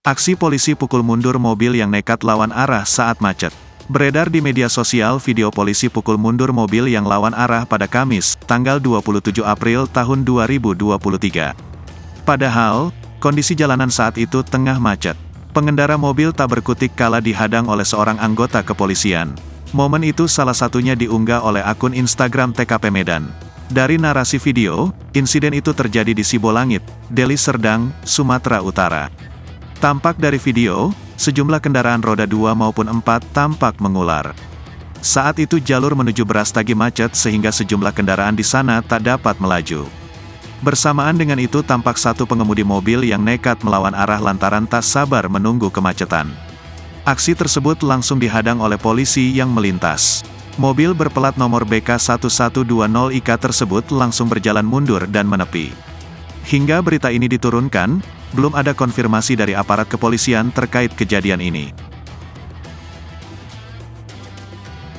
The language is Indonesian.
Aksi polisi pukul mundur mobil yang nekat lawan arah saat macet. Beredar di media sosial video polisi pukul mundur mobil yang lawan arah pada Kamis, tanggal 27 April tahun 2023. Padahal, kondisi jalanan saat itu tengah macet. Pengendara mobil tak berkutik kala dihadang oleh seorang anggota kepolisian. Momen itu salah satunya diunggah oleh akun Instagram TKP Medan. Dari narasi video, insiden itu terjadi di Sibolangit, Deli Serdang, Sumatera Utara. Tampak dari video, sejumlah kendaraan roda 2 maupun 4 tampak mengular. Saat itu jalur menuju Brastagi macet sehingga sejumlah kendaraan di sana tak dapat melaju. Bersamaan dengan itu tampak satu pengemudi mobil yang nekat melawan arah lantaran tak sabar menunggu kemacetan. Aksi tersebut langsung dihadang oleh polisi yang melintas. Mobil berplat nomor BK1120IK tersebut langsung berjalan mundur dan menepi. Hingga berita ini diturunkan, belum ada konfirmasi dari aparat kepolisian terkait kejadian ini.